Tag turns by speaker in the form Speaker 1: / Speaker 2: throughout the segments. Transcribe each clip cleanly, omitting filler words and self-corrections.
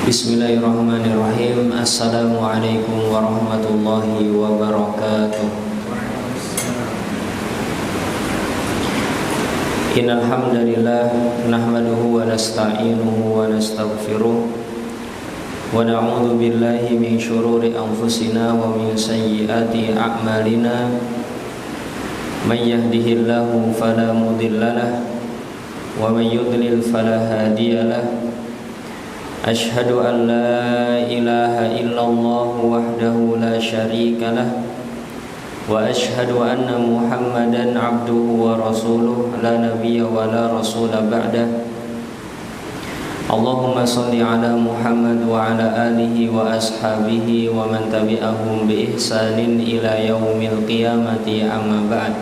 Speaker 1: Bismillahirrahmanirrahim. Assalamualaikum warahmatullahi wabarakatuh. Innal hamdalillah nahmaduhu wa nasta'inuhu wa nastaghfiruh wa na'udzu billahi min shururi anfusina wa min sayyiati a'malina. May yahdihillahu fala mudhillalah wa may yudlil fala hadiyalah. Ashhadu an la ilaha illallah wahdahu la syarika lah wa ashhadu anna Muhammadan abduhu wa rasuluh la nabiyya wa la rasula ba'dah. Allahumma salli ala Muhammad wa ala alihi wa ashabihi wa man tabi'ahum bi ihsanin ila yaumil qiyamati, amma ba'd.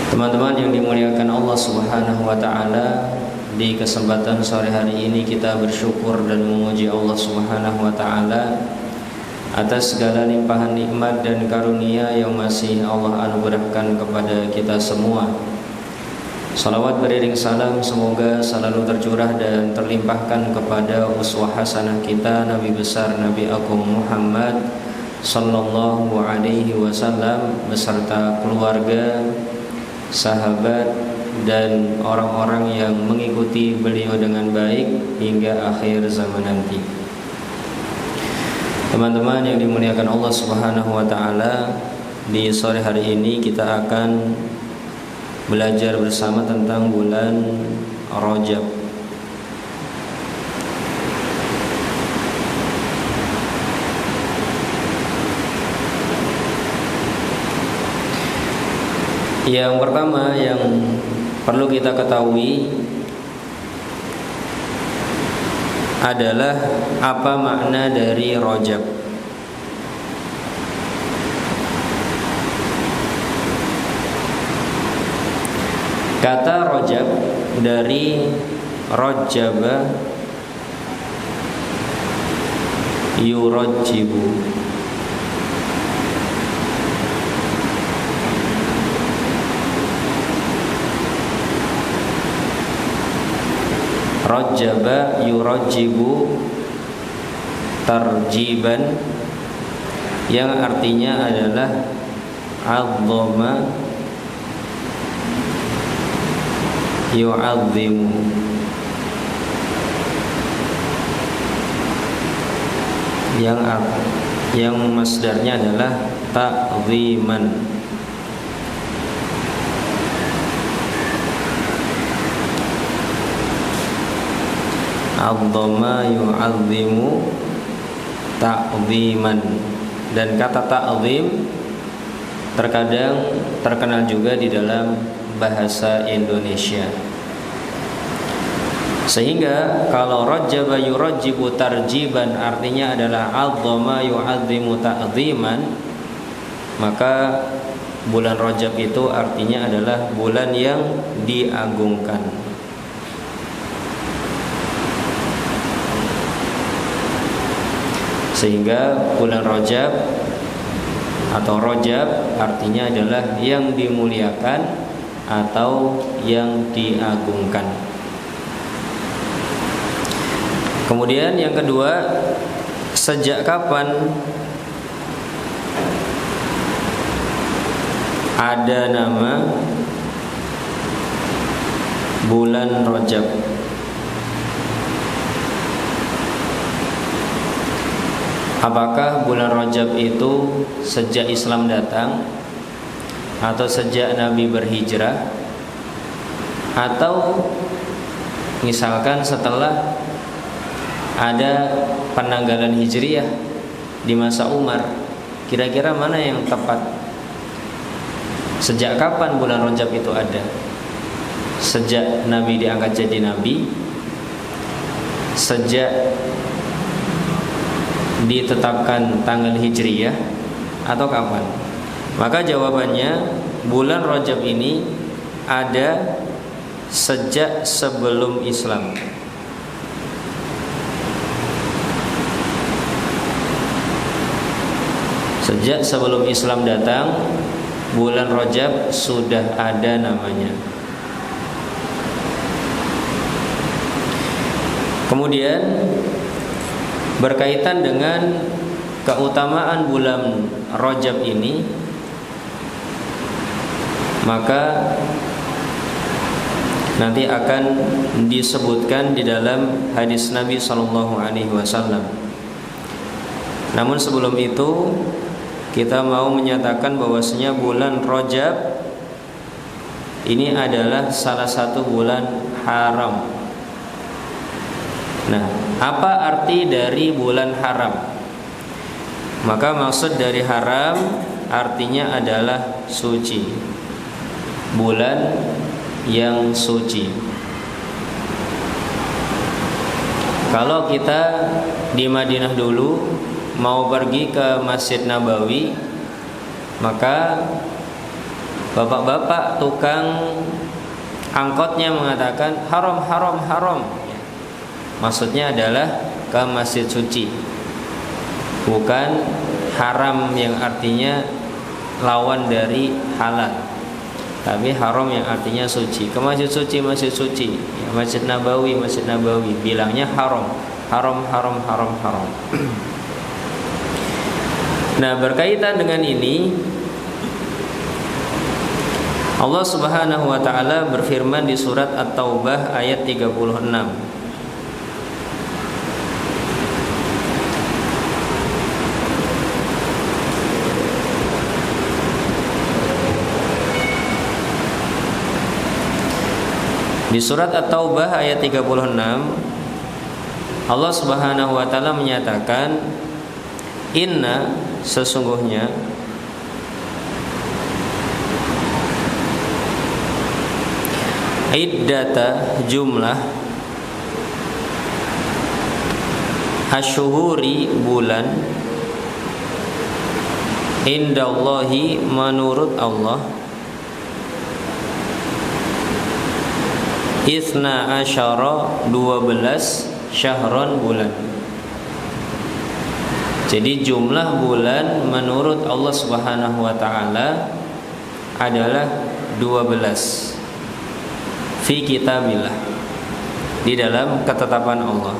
Speaker 1: Teman-teman yang dimuliakan Allah Subhanahu wa taala, di kesempatan sore hari ini kita bersyukur dan memuji Allah Subhanahu wa taala atas segala limpahan nikmat dan karunia yang masih Allah anugerahkan kepada kita semua. Salawat beriring salam semoga selalu tercurah dan terlimpahkan kepada uswah hasanah kita, Nabi besar Nabi Agung Muhammad sallallahu alaihi wasallam beserta keluarga, sahabat dan orang-orang yang mengikuti beliau dengan baik hingga akhir zaman nanti. Teman-teman yang dimuliakan Allah Subhanahu wa taala, di sore hari ini kita akan belajar bersama tentang bulan Rajab. Yang pertama yang perlu kita ketahui adalah apa makna dari Rajab. Kata Rajab dari Rajaba yurajjibu. Rajaba yurajjibu tarjiban, yang artinya adalah azzama yu'azzimu. Yang masdarnya adalah ta'ziman. Azzama yu'azzimu ta'ziman. Dan kata ta'zim terkadang terkenal juga di dalam bahasa Indonesia. Sehingga kalau rajaba yurajjibu tarjiban artinya adalah azzama yu'azzimu ta'ziman, maka bulan Rajab itu artinya adalah bulan yang diagungkan. Sehingga bulan Rajab atau Rajab artinya adalah yang dimuliakan atau yang diagungkan. Kemudian yang kedua, sejak kapan ada nama bulan Rajab? Apakah bulan Rajab itu sejak Islam datang, atau sejak Nabi berhijrah, atau misalkan setelah ada penanggalan Hijriyah di masa Umar? Kira-kira mana yang tepat? Sejak kapan bulan Rajab itu ada? Sejak Nabi diangkat jadi Nabi? Sejak ditetapkan tanggal Hijriyah, atau kapan? Maka jawabannya, bulan Rajab ini ada sejak sebelum Islam. Sejak sebelum Islam datang, bulan Rajab sudah ada namanya. Kemudian berkaitan dengan keutamaan bulan Rajab ini, maka nanti akan disebutkan di dalam hadis Nabi SAW. Namun sebelum itu kita mau menyatakan bahwasanya bulan Rajab ini adalah salah satu bulan haram. Nah, apa arti dari bulan haram? Maka maksud dari haram artinya adalah suci. Bulan yang suci. Kalau kita di Madinah dulu mau pergi ke Masjid Nabawi, maka bapak-bapak tukang angkotnya mengatakan haram, haram, haram. Maksudnya adalah ke masjid suci, bukan haram yang artinya lawan dari halal, tapi haram yang artinya suci. Ke masjid suci, masjid suci, ya, Masjid Nabawi, Masjid Nabawi, bilangnya haram, haram, haram, haram, haram. Nah, berkaitan dengan ini, Allah Subhanahu wa taala berfirman di surat At-Taubah ayat 36. Di surat At-Taubah ayat 36, Allah Subhanahu wa taala menyatakan, inna, sesungguhnya iddata, jumlah, asyhuri, bulan, indallahi, menurut Allah, isna asyara, 12, syahron, bulan. Jadi jumlah bulan menurut Allah Subhanahu wa taala adalah 12 fi kitabillah, di dalam ketetapan Allah.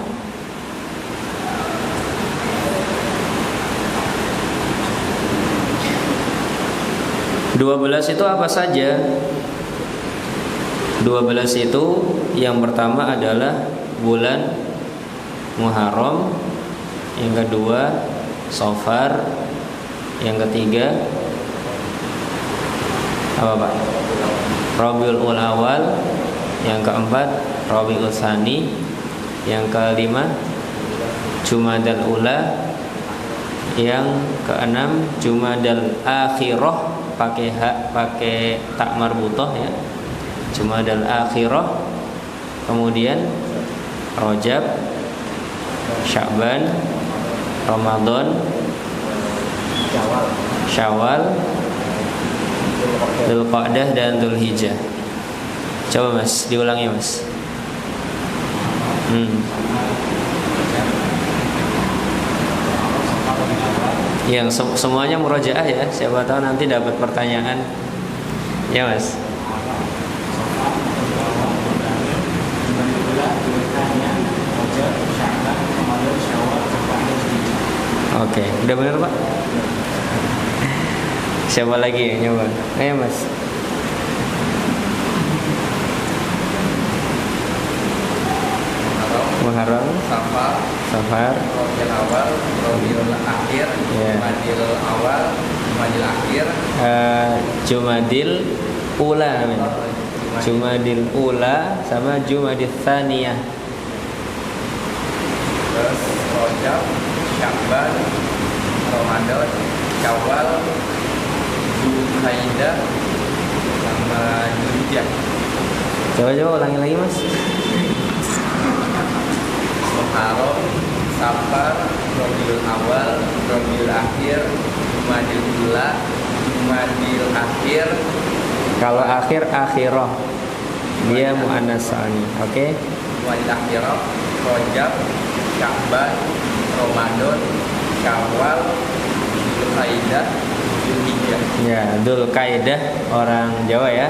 Speaker 1: Dua belas itu apa saja? 12 itu yang pertama adalah bulan Muharram, yang kedua Safar, yang ketiga apa Pak? Rabiul Awal, yang keempat Rabiul Tsani, yang kelima Jumadal Ula, yang keenam Jumadal Akhirah, pakai hak, pakai tak marbutah ya, Jumadal Akhirah. Kemudian Rajab, Sya'ban, Ramadan, Syawal, Dzulqa'dah dan Dzulhijjah. Coba Mas, diulangi Mas. Yang semuanya murojaah ya. Siapa tahu nanti dapat pertanyaan. Ya Mas. Oke, udah benar Pak? Siapa lagi yang nyoba? Ayo Mas. Muharram, Safar, Rabiul Awal, Rabiul Akhir, Jumadil Awal, Jumadil Akhir, Jumadil Ula namanya. Jumadil Ula sama Jumadil Tsaniyah. Terus Rajab, Sya'ban, Ramadan, Syawal, Dzulhijjah sama Dzulhijjah. Coba ulangi lagi Mas. Muharram, Safar, Rabiul Awal, Rabiul Akhir, Jumadil Ula, Jumadil Akhir. Kalau akhir akhirah, dia muannas tsani. Oke. Jumadil Akhirah, Rajab, Sya'ban, Ramadan, Syawal, Dzulhijjah, Dzulhijjah. Ya, Dzulqa'dah orang Jawa ya.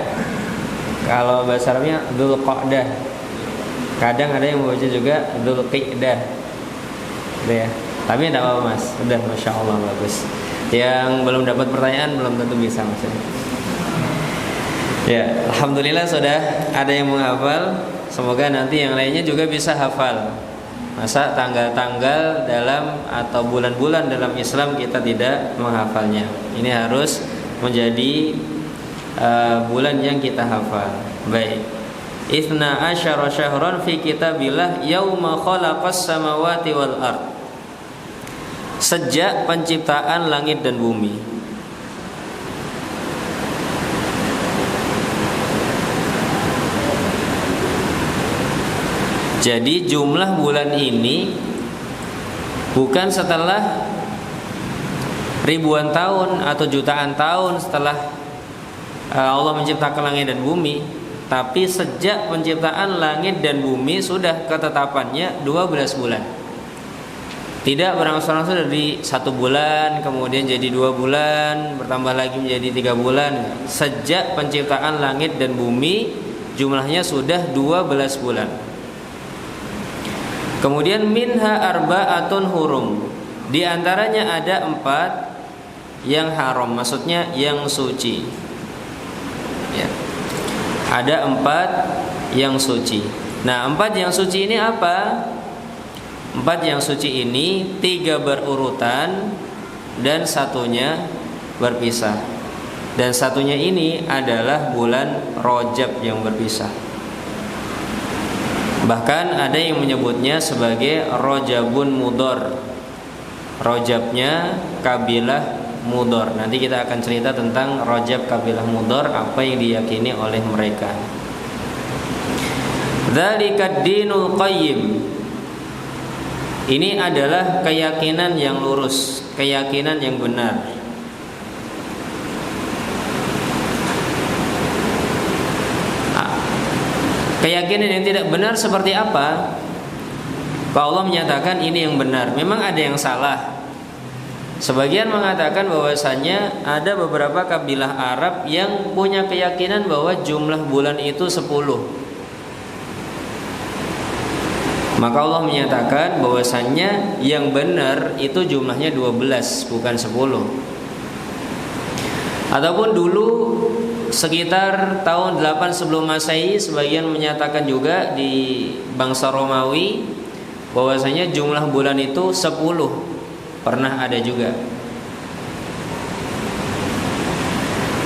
Speaker 1: Kalau bahasa Arabnya Dzulqa'dah. Kadang ada yang baca juga Dzulqa'dah. Gitu ya. Tapi tidak apa-apa Mas. Udah Masya Allah bagus. Yang belum dapat pertanyaan belum tentu bisa Mas. Ya, alhamdulillah sudah ada yang menghafal. Semoga nanti yang lainnya juga bisa hafal. Masa tanggal-tanggal dalam atau bulan-bulan dalam Islam kita tidak menghafalnya. Ini harus menjadi bulan yang kita hafal. Baik. Itsna asyara syahran fi kitabillah yauma khalaqas samawati wal ard. Sejak penciptaan langit dan bumi. Jadi jumlah bulan ini bukan setelah ribuan tahun atau jutaan tahun setelah Allah menciptakan langit dan bumi, tapi sejak penciptaan langit dan bumi sudah ketetapannya 12 bulan. Tidak berangsur-angsur dari 1 bulan kemudian jadi 2 bulan, bertambah lagi menjadi 3 bulan. Sejak penciptaan langit dan bumi jumlahnya sudah 12 bulan. Kemudian minha arba'atun hurum. Di antaranya ada 4 yang haram, maksudnya yang suci. Ya. Ada 4 yang suci. Nah, 4 yang suci ini apa? 4 yang suci ini 3 berurutan dan 1-nya berpisah. Dan 1-nya ini adalah bulan Rajab yang berpisah. Bahkan ada yang menyebutnya sebagai Rajabun Mudhar. Rajabnya kabilah Mudhar. Nanti kita akan cerita tentang Rajab kabilah Mudhar, apa yang diyakini oleh mereka. Dzalikad dinul qayyim. Ini adalah keyakinan yang lurus, keyakinan yang benar. Keyakinan yang tidak benar seperti apa? Kalau Allah menyatakan ini yang benar, memang ada yang salah. Sebagian mengatakan bahwasanya ada beberapa kabilah Arab yang punya keyakinan bahwa jumlah bulan itu 10. Maka Allah menyatakan bahwasanya yang benar itu jumlahnya 12, bukan 10. Ataupun dulu sekitar tahun 8 sebelum Masehi, sebagian menyatakan juga di bangsa Romawi bahwasanya jumlah bulan itu 10. Pernah ada juga.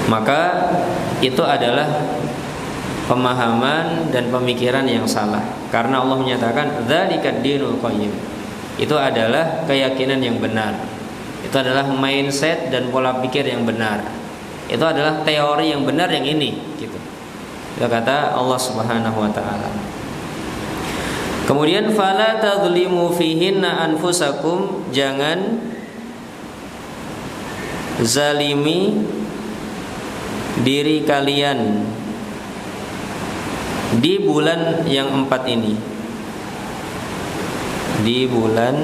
Speaker 1: Maka itu adalah pemahaman dan pemikiran yang salah, karena Allah menyatakan dzalikad dinul qayyim. Itu adalah keyakinan yang benar. Itu adalah mindset dan pola pikir yang benar. Itu adalah teori yang benar yang ini, gitu. Itu kata Allah Subhanahu wa taala. Kemudian fala tadzlimu fihinna anfusakum, jangan zalimi diri kalian di bulan yang 4 ini. Di bulan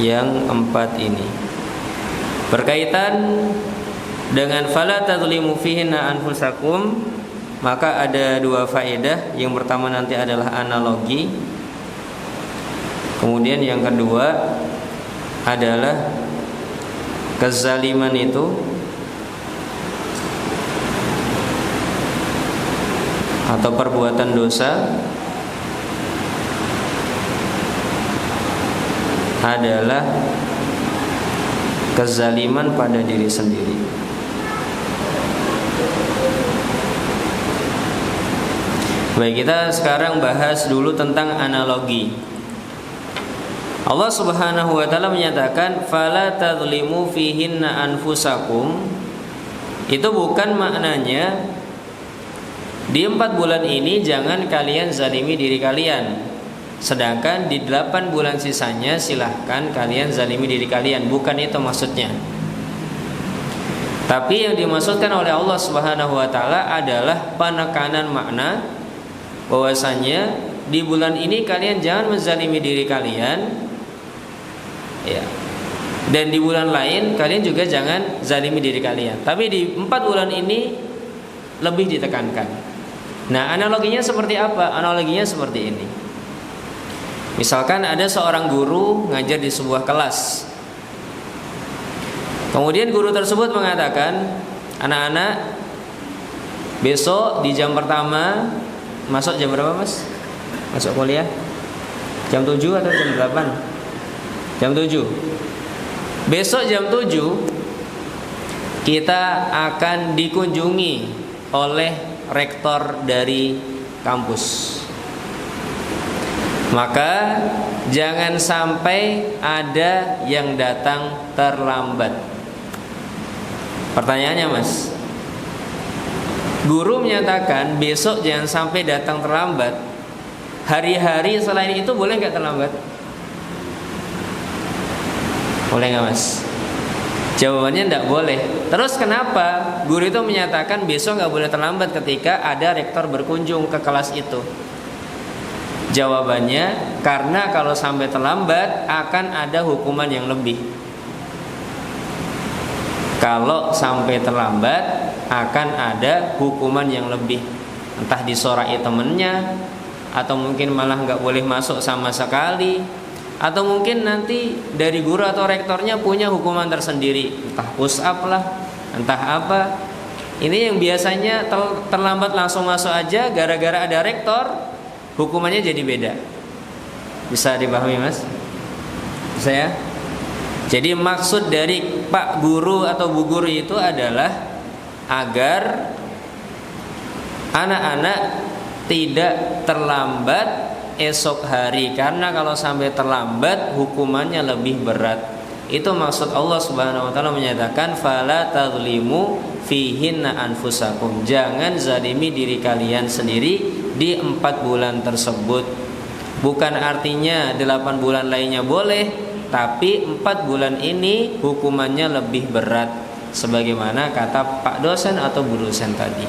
Speaker 1: yang 4 ini. Berkaitan dengan fala tadzlimu fihinna anfusakum, maka ada 2 faedah. Yang pertama nanti adalah analogi. Kemudian yang kedua adalah kezaliman itu atau perbuatan dosa adalah kezaliman pada diri sendiri. Baik, kita sekarang bahas dulu tentang analogi. Allah Subhanahu wa taala menyatakan fala tadzlimu fihinna anfusakum. Itu bukan maknanya di 4 bulan ini jangan kalian zalimi diri kalian, sedangkan di 8 bulan sisanya silahkan kalian zalimi diri kalian. Bukan itu maksudnya. Tapi yang dimaksudkan oleh Allah Subhanahu wa taala adalah penekanan makna bahwasanya di bulan ini kalian jangan menzalimi diri kalian, ya. Dan di bulan lain kalian juga jangan zalimi diri kalian. Tapi di 4 bulan ini lebih ditekankan. Nah, analoginya seperti apa? Analoginya seperti ini. Misalkan ada seorang guru ngajar di sebuah kelas. Kemudian guru tersebut mengatakan, anak-anak, besok di jam pertama, masuk jam berapa mas? Masuk kuliah? Jam 7 atau jam 8? Jam 7. Besok jam 7 kita akan dikunjungi oleh rektor dari kampus. Maka jangan sampai ada yang datang terlambat. Pertanyaannya mas, guru menyatakan besok jangan sampai datang terlambat. Hari-hari selain itu boleh nggak terlambat? Boleh nggak mas? Jawabannya tidak boleh. Terus kenapa guru itu menyatakan besok nggak boleh terlambat ketika ada rektor berkunjung ke kelas itu? Jawabannya, karena kalau sampai terlambat akan ada hukuman yang lebih. Kalau sampai terlambat akan ada hukuman yang lebih. Entah disorai temennya, atau mungkin malah nggak boleh masuk sama sekali, atau mungkin nanti dari guru atau rektornya punya hukuman tersendiri, entah push up lah, entah apa. Ini yang biasanya terlambat langsung masuk aja, gara-gara ada rektor, hukumannya jadi beda. Bisa dipahami mas? Bisa ya? Jadi maksud dari Pak Guru atau Bu Guru itu adalah agar anak-anak tidak terlambat esok hari, karena kalau sampai terlambat hukumannya lebih berat. Itu maksud Allah Subhanahu wa taala menyatakan fala tadzlimu fihinna anfusakum. Jangan zalimi diri kalian sendiri di 4 bulan tersebut. Bukan artinya 8 bulan lainnya boleh, tapi 4 bulan ini hukumannya lebih berat, sebagaimana kata Pak dosen atau Bu dosen tadi.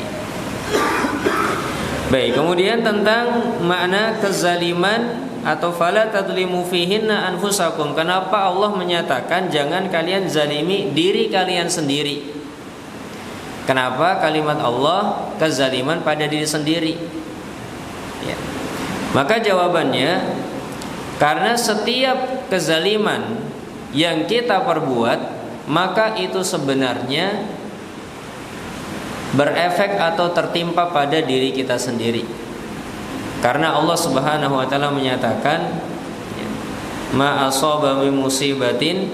Speaker 1: Baik, kemudian tentang makna kezaliman atau fala tadzlimu fihinna anfusakum. Kenapa Allah menyatakan jangan kalian zalimi diri kalian sendiri? Kenapa kalimat Allah kezaliman pada diri sendiri? Ya. Maka jawabannya, karena setiap kezaliman yang kita perbuat, maka itu sebenarnya berefek atau tertimpa pada diri kita sendiri. Karena Allah Subhanahu wa taala menyatakan, ma asaba min musibatin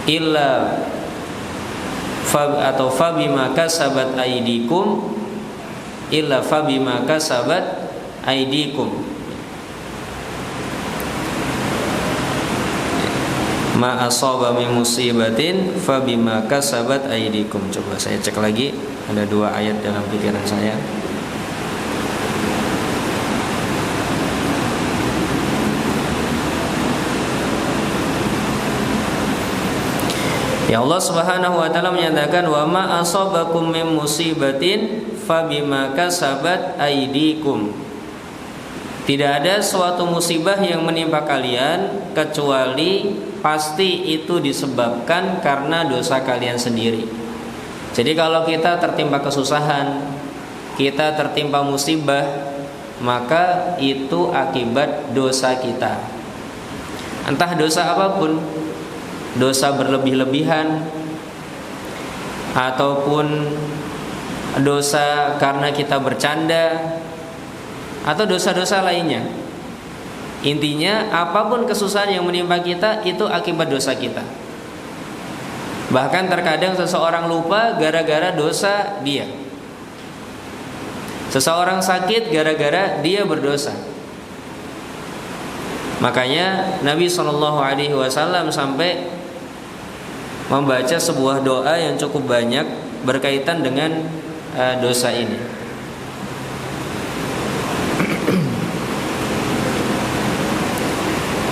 Speaker 1: illa fabima kasabat aydikum illa fabima kasabat aydikum. Ma asaba min musibatin fabima kasabat aydikum. Coba saya cek lagi, ada 2 ayat dalam pikiran saya. Ya, Allah Subhanahu wa taala menyatakan wa ma asabakum min musibatin fabima kasabat aydikum. Tidak ada suatu musibah yang menimpa kalian kecuali pasti itu disebabkan karena dosa kalian sendiri. Jadi kalau kita tertimpa kesusahan, kita tertimpa musibah, maka itu akibat dosa kita. Entah dosa apapun, dosa berlebih-lebihan, ataupun dosa karena kita bercanda, atau dosa-dosa lainnya. Intinya apapun kesusahan yang menimpa kita itu akibat dosa kita. Bahkan terkadang seseorang lupa gara-gara dosa dia. Seseorang sakit gara-gara dia berdosa. Makanya Nabi SAW sampai membaca sebuah doa yang cukup banyak berkaitan dengan dosa ini.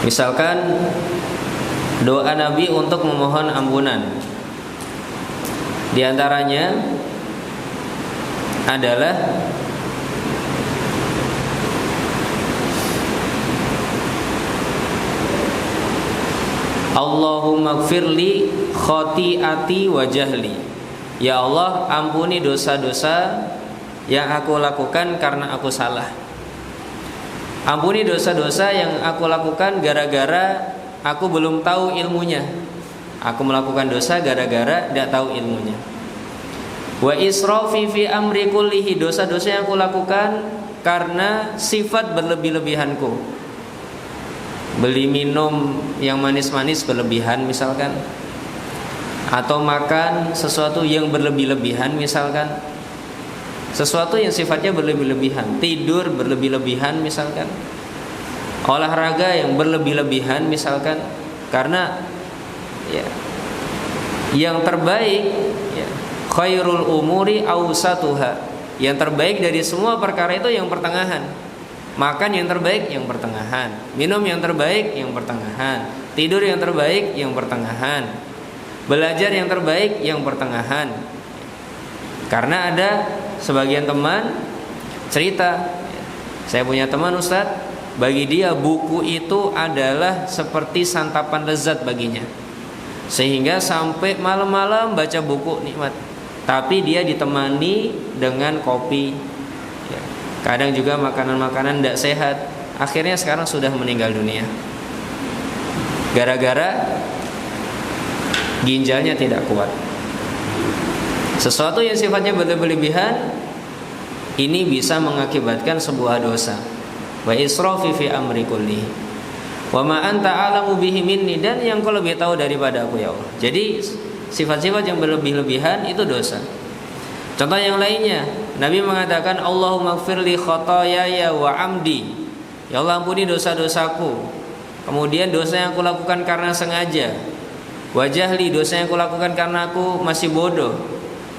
Speaker 1: Misalkan doa Nabi untuk memohon ampunan, di antaranya adalah Allahumma gfirli khati'ati wa jahli. Ya Allah, ampuni dosa-dosa yang aku lakukan karena aku salah. Ampuni dosa-dosa yang aku lakukan gara-gara aku belum tahu ilmunya. Aku melakukan dosa gara-gara tidak tahu ilmunya. Wa israfi fi amri kullihi, dosa-dosa yang aku lakukan karena sifat berlebih-lebihanku. Beli minum yang manis-manis berlebihan misalkan, atau makan sesuatu yang berlebih-lebihan misalkan, sesuatu yang sifatnya berlebih-lebihan, tidur berlebih-lebihan misalkan, olahraga yang berlebih-lebihan misalkan. Karena ya, yang terbaik ya, khairul umuri awsatuha, yang terbaik dari semua perkara itu yang pertengahan. Makan yang terbaik yang pertengahan, minum yang terbaik yang pertengahan, tidur yang terbaik yang pertengahan, belajar yang terbaik yang pertengahan. Karena ada sebagian teman cerita, saya punya teman Ustadz, bagi dia buku itu adalah seperti santapan lezat baginya, sehingga sampai malam-malam baca buku nikmat. Tapi dia ditemani dengan kopi, kadang juga makanan-makanan tidak sehat. Akhirnya sekarang sudah meninggal dunia gara-gara ginjalnya tidak kuat. Sesuatu yang sifatnya berlebihan ini bisa mengakibatkan sebuah dosa. Wa israfi fi amri kulli wa ma anta a'lamu bihi minni, dan yang kau lebih tahu daripada aku ya Allah. Jadi sifat-sifat yang berlebih-lebihan itu dosa. Contoh yang lainnya, Nabi mengatakan Allahumma gfirli khotoyaya wa amdi, ya Allah ampuni dosa-dosaku, kemudian dosa yang aku lakukan karena sengaja, wa jahli, dosa yang aku lakukan karena aku masih bodoh,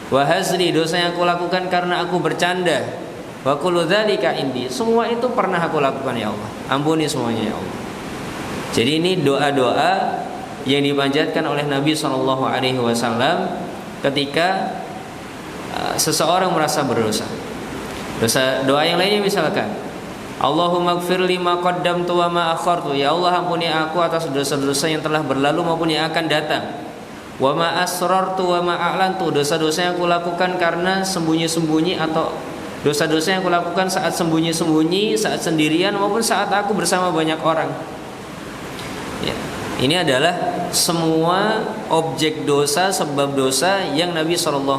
Speaker 1: wa hazli, dosa yang aku lakukan karena aku bercanda, wa kullu dzalika indi, semua itu pernah aku lakukan ya Allah, ampuni semuanya ya Allah. Jadi ini doa-doa yang dipanjatkan oleh Nabi SAW ketika seseorang merasa berdosa. Doa yang lainnya misalkan Allahumma gfir lima qaddamtu wa ma akhartu, ya Allah ampuni aku atas dosa-dosa yang telah berlalu maupun yang akan datang. Wa ma asrartu wa ma a'lantu, dosa-dosa yang aku lakukan karena sembunyi-sembunyi atau dosa-dosa yang aku lakukan saat sembunyi-sembunyi, saat sendirian maupun saat aku bersama banyak orang. Ya, ini adalah semua objek dosa, sebab dosa yang Nabi SAW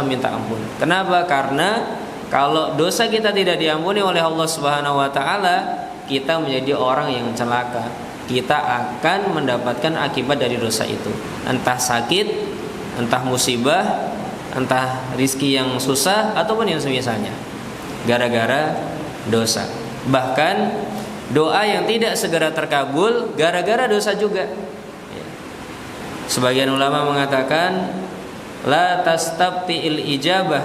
Speaker 1: minta ampun. Kenapa? Karena kalau dosa kita tidak diampuni oleh Allah Subhanahu Wa Taala, kita menjadi orang yang celaka. Kita akan mendapatkan akibat dari dosa itu, entah sakit, entah musibah, entah rizki yang susah, ataupun yang semisalnya, gara-gara dosa. Bahkan doa yang tidak segera terkabul gara-gara dosa juga. Sebagian ulama mengatakan la tastabti'il ijabah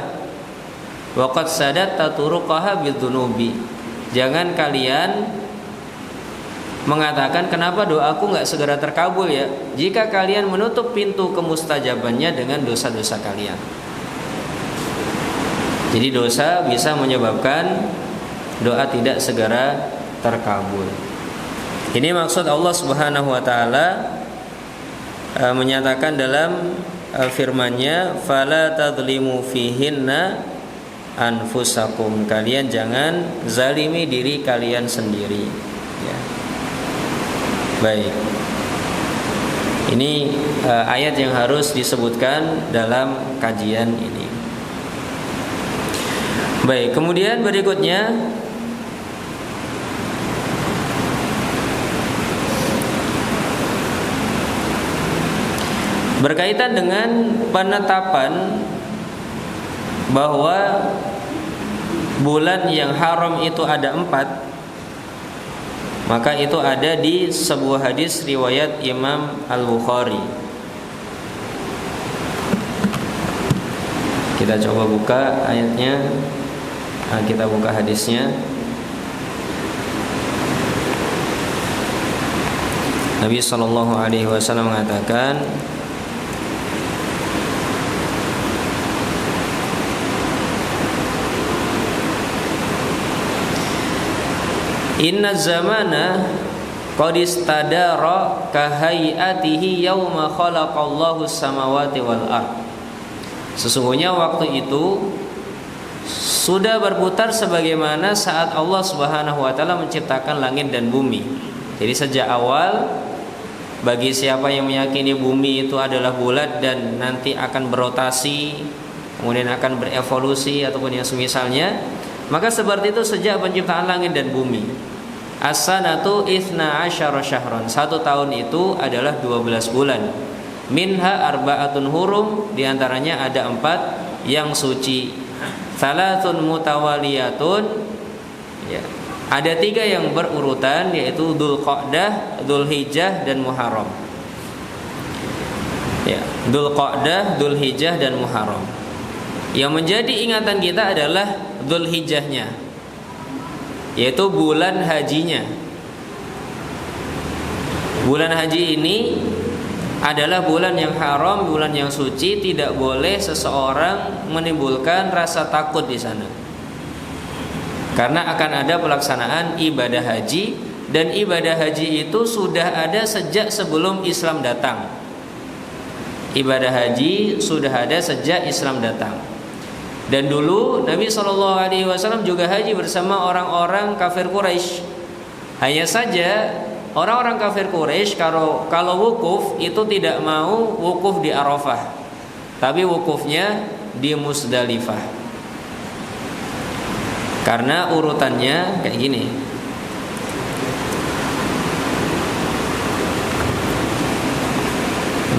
Speaker 1: wa qad sadatta turuqaha bidzunubi. Jangan kalian mengatakan kenapa doaku enggak segera terkabul ya, jika kalian menutup pintu kemustajabannya dengan dosa-dosa kalian. Jadi dosa bisa menyebabkan doa tidak segera terkabul. Ini maksud Allah Subhanahu wa taala menyatakan dalam firman-Nya fala tadzlimu fihinna anfusakum, kalian jangan zalimi diri kalian sendiri ya. Baik, ini ayat yang harus disebutkan dalam kajian ini. Baik, kemudian berikutnya berkaitan dengan penetapan bahwa bulan yang haram itu ada 4, maka itu ada di sebuah hadis riwayat Imam Al-Bukhari. Kita coba buka ayatnya, kita buka hadisnya. Nabi SAW mengatakan, inna zamana qad istadara kahayatihi yauma khalaqallahu samawati wal ard. Sesungguhnya waktu itu sudah berputar sebagaimana saat Allah Subhanahu wa taala menciptakan langit dan bumi. Jadi sejak awal, bagi siapa yang meyakini bumi itu adalah bulat dan nanti akan berotasi, kemudian akan berevolusi ataupun yang semisalnya, maka seperti itu sejak penciptaan langit dan bumi. As-sanatu 12 syahron. 1 tahun itu adalah 12 bulan. Minha arba'atun hurum, diantaranya ada 4 yang suci. Salatun mutawaliyatun, ya. Ada 3 yang berurutan, yaitu Dzulqa'dah, Dzulhijjah dan Muharram. Ya, Dzulqa'dah, Dzulhijjah dan Muharram. Yang menjadi ingatan kita adalah Dzulhijjahnya, yaitu bulan hajinya. Bulan haji ini adalah bulan yang haram, bulan yang suci. Tidak boleh seseorang menimbulkan rasa takut di sana, karena akan ada pelaksanaan ibadah haji, dan ibadah haji itu sudah ada sejak sebelum Islam datang. Ibadah haji sudah ada sejak Islam datang. Dan dulu Nabi SAW juga haji bersama orang-orang kafir Quraisy. Hanya saja orang-orang kafir Quraisy kalau wukuf itu tidak mau wukuf di Arafah, tapi wukufnya di Musdalifah. Karena urutannya kayak gini.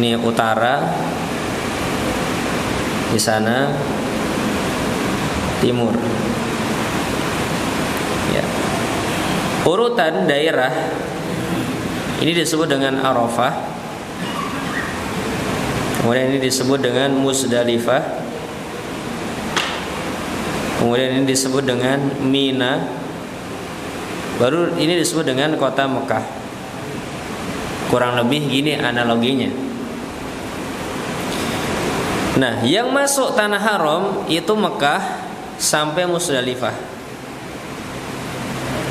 Speaker 1: Ini utara, di sana timur. Ya. Urutan daerah ini disebut dengan Arafah, kemudian ini disebut dengan Musdalifah, kemudian ini disebut dengan Mina, baru ini disebut dengan kota Mekah. Kurang lebih gini analoginya. Nah, yang masuk tanah haram itu Mekah sampai Musdalifah.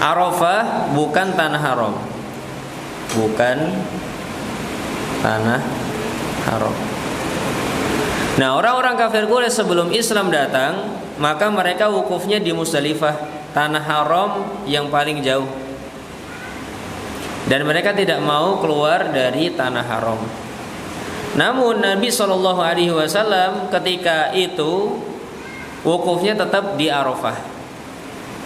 Speaker 1: Arafah bukan tanah haram, bukan tanah haram. Nah, orang-orang kafir Quraisy sebelum Islam datang, maka mereka wukufnya di Musdalifah, tanah haram yang paling jauh. Dan mereka tidak mau keluar dari tanah haram. Namun Nabi SAW ketika itu wukufnya tetap di Arafah,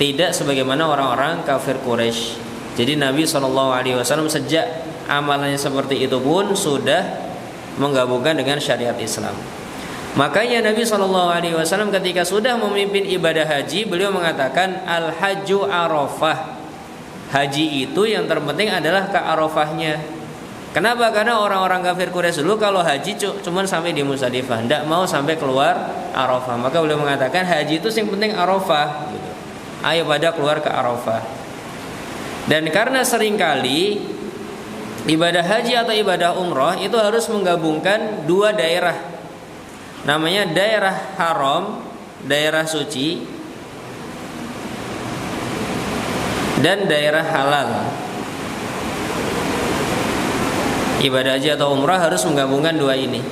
Speaker 1: tidak sebagaimana orang-orang kafir Quraisy. Jadi Nabi SAW sejak amalannya seperti itu pun sudah menggabungkan dengan syariat Islam. Makanya Nabi SAW ketika sudah memimpin ibadah haji, beliau mengatakan al-hajju Arafah. Haji itu yang terpenting adalah ke Arafahnya. Kenapa? Karena orang-orang kafir Quraisy dulu kalau haji cuma sampai di Musdalifah, tidak mau sampai keluar Arafah. Maka beliau mengatakan haji itu yang penting Arafah gitu. Ayo pada keluar ke Arafah. Dan karena seringkali ibadah haji atau ibadah umrah itu harus menggabungkan 2 daerah. Namanya daerah haram, daerah suci, dan daerah halal. Ibadah haji atau umrah harus menggabungkan 2 ini.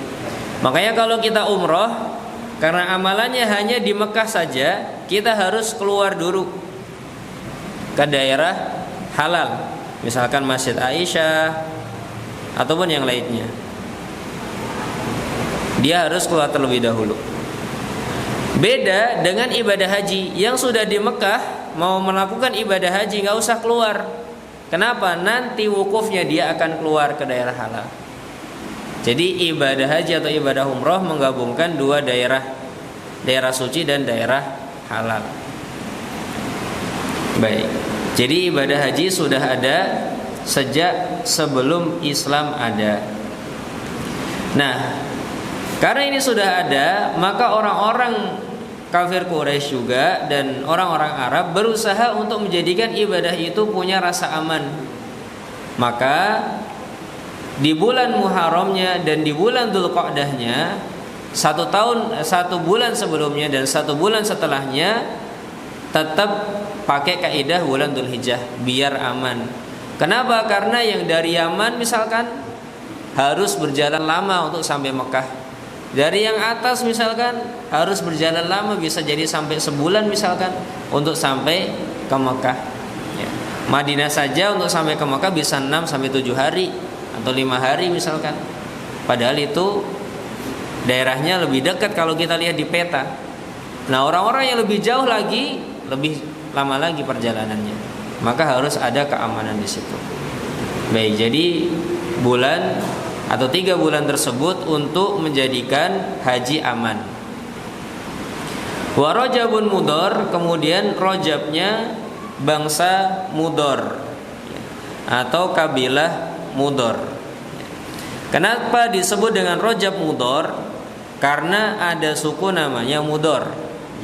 Speaker 1: Makanya kalau kita umrah, karena amalannya hanya di Mekah saja, kita harus keluar dulu ke daerah halal, misalkan Masjid Aisyah ataupun yang lainnya. Dia harus keluar terlebih dahulu. Beda dengan ibadah haji yang sudah di Mekah, mau melakukan ibadah haji nggak usah keluar. Kenapa? Nanti wukufnya dia akan keluar ke daerah halal. Jadi ibadah haji atau ibadah umroh menggabungkan 2 daerah, daerah suci dan daerah halal. Baik. Jadi ibadah haji sudah ada sejak sebelum Islam ada. Nah, karena ini sudah ada, maka orang-orang kafir Quraisy juga dan orang-orang Arab berusaha untuk menjadikan ibadah itu punya rasa aman. Maka di bulan Muharramnya dan di bulan Dzulqa'dahnya, 1 bulan sebelumnya dan 1 bulan setelahnya tetap pakai kaidah bulan Dzulhijjah biar aman. Kenapa? Karena yang dari Yaman misalkan harus berjalan lama untuk sampai Mekah. Dari yang atas misalkan harus berjalan lama, bisa jadi sampai sebulan misalkan untuk sampai ke Mekah. Ya. Madinah saja untuk sampai ke Mekah bisa 6 sampai 7 hari atau 5 hari misalkan. Padahal itu daerahnya lebih dekat kalau kita lihat di peta. Nah, orang-orang yang lebih jauh lagi lebih lama lagi perjalanannya. Maka harus ada keamanan di situ. Baik, jadi bulan atau 3 bulan tersebut untuk menjadikan haji aman. Wa Rajabun Mudhar, kemudian Rajabnya bangsa Mudhar atau kabilah Mudhar. Kenapa disebut dengan Rajab Mudhar? Karena ada suku namanya Mudhar.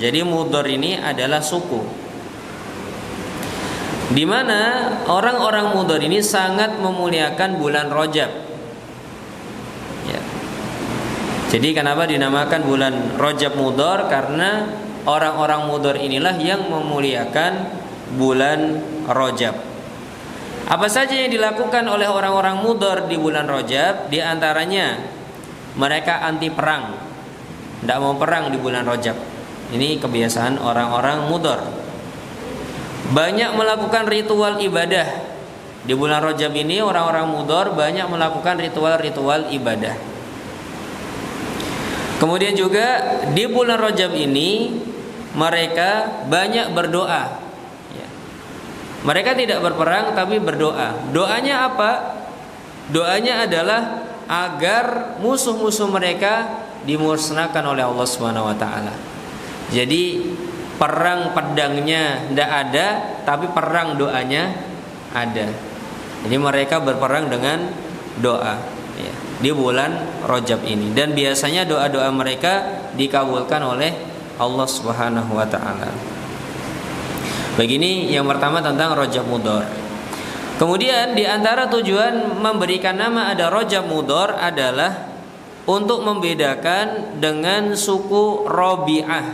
Speaker 1: Jadi Mudhar ini adalah suku di mana orang-orang Mudhar ini sangat memuliakan bulan Rajab. Jadi kenapa dinamakan bulan Rajab Mudhar? Karena orang-orang Mudhar inilah yang memuliakan bulan Rajab. Apa saja yang dilakukan oleh orang-orang Mudhar di bulan Rajab? Di antaranya mereka anti perang, tidak mau perang di bulan Rajab. Ini kebiasaan orang-orang Mudhar. Banyak melakukan ritual ibadah. Di bulan Rajab ini orang-orang Mudhar banyak melakukan ritual-ritual ibadah. Kemudian juga di bulan Rajab ini mereka banyak berdoa. Mereka tidak berperang tapi berdoa. Doanya apa? Doanya adalah agar musuh-musuh mereka dimusnahkan oleh Allah Subhanahu wa taala. Jadi perang pedangnya tidak ada, tapi perang doanya ada. Jadi mereka berperang dengan doa di bulan Rajab ini, dan biasanya doa-doa mereka dikabulkan oleh Allah Subhanahu wa taala. Begini yang pertama tentang Rajab Mudhar. Kemudian di antara tujuan memberikan nama ada Rajab Mudhar adalah untuk membedakan dengan suku Rabi'ah.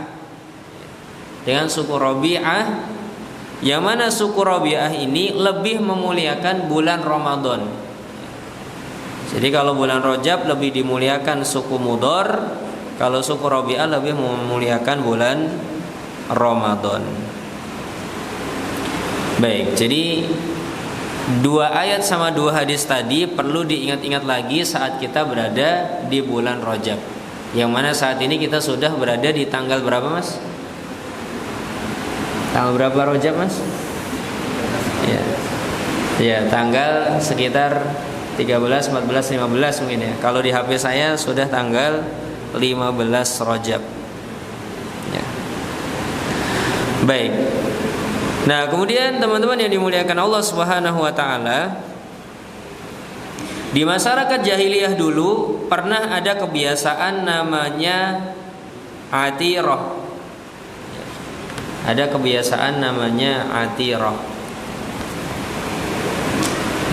Speaker 1: Dengan suku Rabi'ah, yang mana suku Rabi'ah ini lebih memuliakan bulan Ramadan. Jadi kalau bulan Rajab lebih dimuliakan suku Mudhar, kalau suku Rabi'ah lebih memuliakan bulan Ramadan. Baik, jadi 2 ayat sama 2 hadis tadi perlu diingat-ingat lagi saat kita berada di bulan Rajab. Yang mana saat ini kita sudah berada di tanggal berapa, Mas? Tanggal berapa Rajab, Mas? Ya, tanggal sekitar 13, 14, 15 mungkin ya. Kalau di HP saya sudah tanggal 15 Rajab. Ya. Baik. Nah, kemudian teman-teman yang dimuliakan Allah Subhanahu wa taala, di masyarakat jahiliyah dulu pernah ada kebiasaan namanya atirah. Ada kebiasaan namanya atirah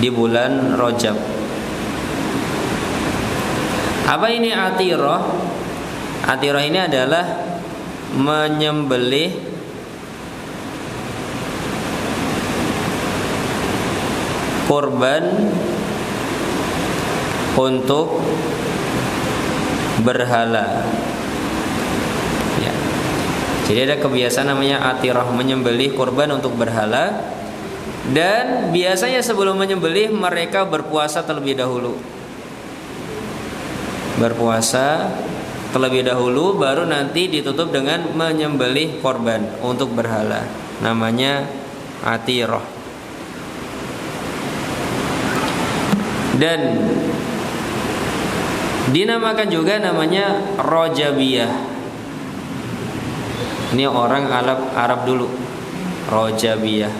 Speaker 1: di bulan Rajab. Apa ini atirah? Atirah ini adalah menyembelih korban untuk berhala. Ya. Jadi ada kebiasaan namanya atirah, menyembelih korban untuk berhala. Dan biasanya sebelum menyembelih mereka berpuasa terlebih dahulu. Berpuasa terlebih dahulu, baru nanti ditutup dengan menyembelih korban untuk berhala. Namanya atirah. Dan dinamakan juga namanya Rajabiyah. Ini orang Arab dulu. Rajabiyah.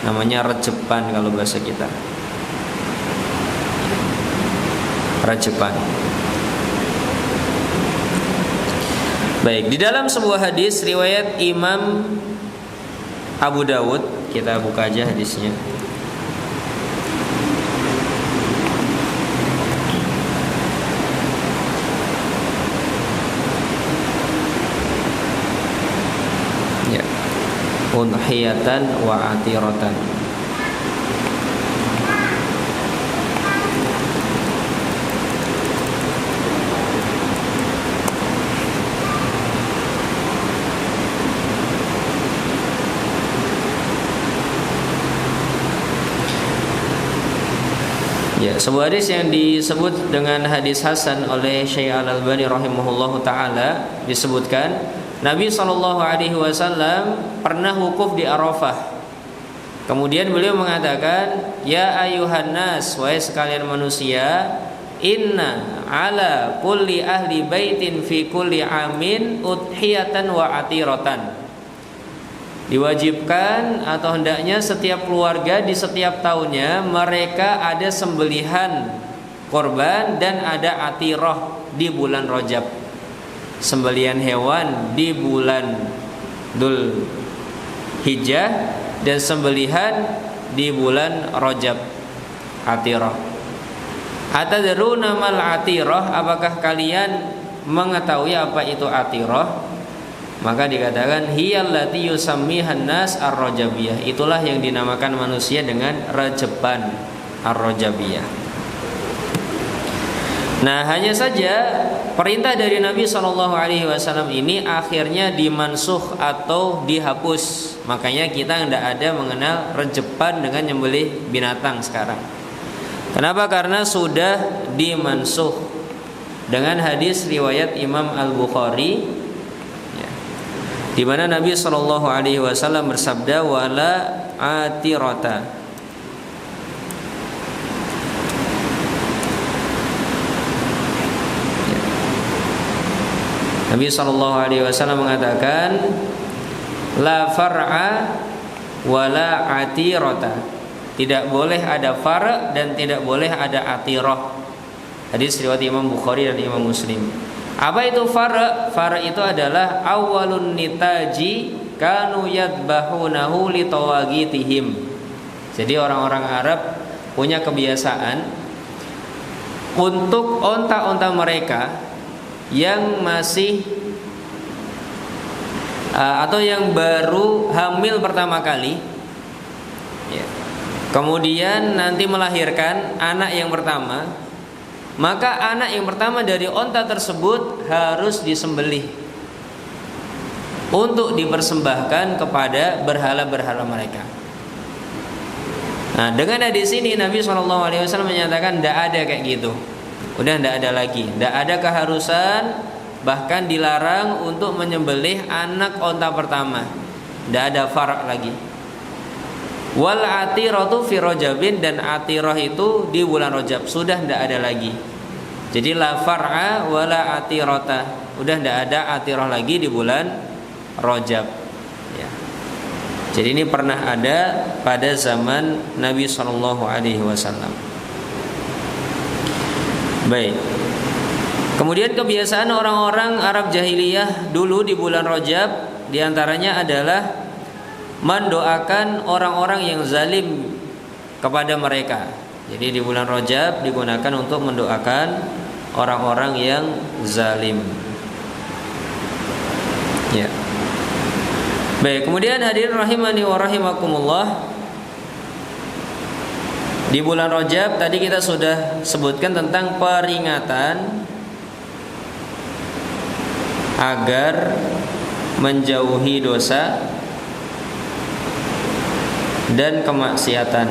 Speaker 1: Namanya Rajeban kalau bahasa kita. Rajeban. Baik, di dalam sebuah hadis riwayat Imam Abu Dawud, kita buka aja hadisnya. Ya. Udhiyatan wa atiratan. sebuah hadis yang disebut dengan hadis hasan oleh Syekh Al-Albani rahimahullahu taala, disebutkan Nabi SAW pernah wukuf di Arafah. Kemudian beliau mengatakan, ya ayuhan nas, wahai sekalian manusia, inna ala kulli ahli baitin fi kulli amin udhiyatan wa atiratan. Diwajibkan atau hendaknya setiap keluarga di setiap tahunnya mereka ada sembelihan korban dan ada atirah di bulan Rajab. Sembelihan hewan di bulan Dzul Hijjah dan sembelihan di bulan Rajab. Atirah. Atadruna mal atirah? Apakah kalian mengetahui apa itu atirah? Maka dikatakan hiyallati yusammihan nas ar-rajabiyah. Itulah yang dinamakan manusia dengan Rajaban ar-rajabiyah. Nah, hanya saja perintah dari Nabi SAW ini akhirnya dimansuh atau dihapus. Makanya kita tidak ada mengenal Rajaban dengan nyembelih binatang sekarang. Kenapa? Karena sudah dimansuh dengan hadis riwayat Imam Al-Bukhari, di mana Nabi SAW bersabda, wala atirata. Nabi SAW mengatakan, la far'a wala atirata. Tidak boleh ada far' dan tidak boleh ada atirah. Hadis riwayat Imam Bukhari dan Imam Muslim. Apa itu far'? Far' itu adalah awalun nitaji kanu yadbahunahu li tawagitihim. Jadi orang-orang Arab punya kebiasaan untuk onta-onta mereka yang masih atau yang baru hamil pertama kali, kemudian nanti melahirkan anak yang pertama, maka anak yang pertama dari onta tersebut harus disembelih untuk dipersembahkan kepada berhala-berhala mereka. Nah, dengan hadis ini Nabi SAW menyatakan tidak ada kayak gitu. Udah tidak ada lagi, tidak ada keharusan, bahkan dilarang untuk menyembelih anak onta pertama. Tidak ada farak lagi. Wal atiratu fi Rajabin, dan atirah itu di bulan Rajab sudah tidak ada lagi. Jadi la far'a wala atirata, udah tidak ada atirah lagi di bulan Rajab. Ya. Jadi ini pernah ada pada zaman Nabi SAW. Baik. Kemudian kebiasaan orang-orang Arab jahiliyah dulu di bulan Rajab diantaranya adalah mendoakan orang-orang yang zalim kepada mereka. Jadi di bulan Rajab digunakan untuk mendoakan orang-orang yang zalim. Ya. Baik, kemudian hadirin rahimani wa rahimakumullah, di bulan Rajab tadi kita sudah sebutkan tentang peringatan agar menjauhi dosa dan kemaksiatan.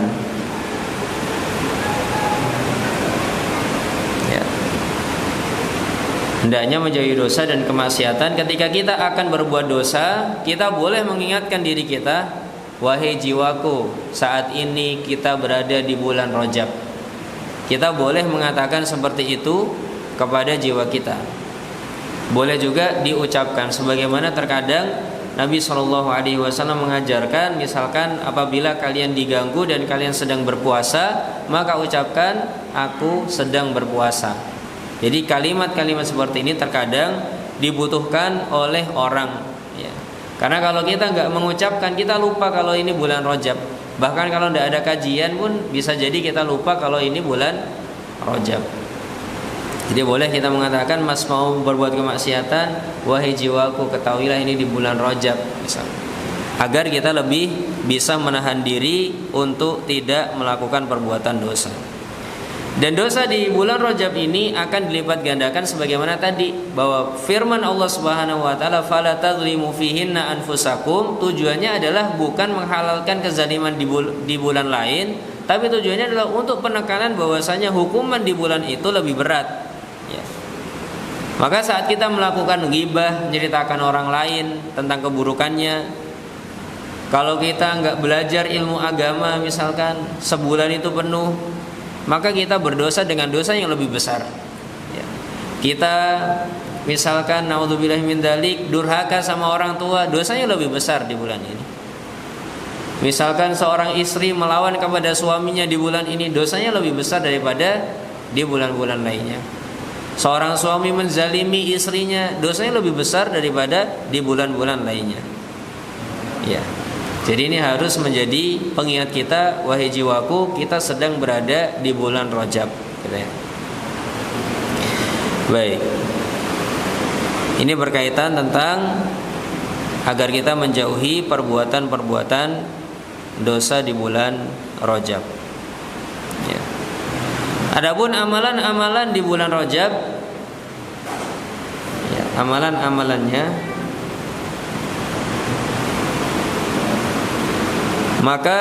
Speaker 1: Ya. Hendaknya menjauhi dosa dan kemaksiatan. Ketika kita akan berbuat dosa, kita boleh mengingatkan diri kita, wahai jiwaku, saat ini kita berada di bulan Rajab. Kita boleh mengatakan seperti itu kepada jiwa kita. Boleh juga diucapkan, sebagaimana terkadang Nabi SAW mengajarkan, misalkan apabila kalian diganggu dan kalian sedang berpuasa, maka ucapkan aku sedang berpuasa. Jadi kalimat-kalimat seperti ini terkadang dibutuhkan oleh orang, ya. Karena kalau kita nggak mengucapkan, kita lupa kalau ini bulan Rajab. Bahkan kalau tidak ada kajian pun bisa jadi kita lupa kalau ini bulan Rajab. Jadi boleh kita mengatakan, mas mau berbuat kemaksiatan, wahai jiwaku, ketahuilah ini di bulan Rajab, misalnya. Agar kita lebih bisa menahan diri untuk tidak melakukan perbuatan dosa. Dan dosa di bulan Rajab ini akan dilipat gandakan sebagaimana tadi, bahwa firman Allah Subhanahu wa taala, fala tadlimu fihinna anfusakum, tujuannya adalah bukan menghalalkan kezaliman di bulan lain, tapi tujuannya adalah untuk penekanan bahwasanya hukuman di bulan itu lebih berat. Ya. Maka saat kita melakukan ghibah, menceritakan orang lain tentang keburukannya, kalau kita nggak belajar ilmu agama misalkan sebulan itu penuh, maka kita berdosa dengan dosa yang lebih besar. Ya. Kita misalkan naudzubillahi min dzalik durhaka sama orang tua, dosanya lebih besar di bulan ini. Misalkan seorang istri melawan kepada suaminya di bulan ini, dosanya lebih besar daripada di bulan-bulan lainnya. Seorang suami menzalimi istrinya, dosanya lebih besar daripada di bulan-bulan lainnya. Ya. Jadi ini harus menjadi pengingat kita, wahai jiwaku, kita sedang berada di bulan Rajab, gitu ya. Baik. Ini berkaitan tentang agar kita menjauhi perbuatan-perbuatan dosa di bulan Rajab. Ya. Adapun amalan-amalan di bulan Rajab, ya, amalan-amalannya, maka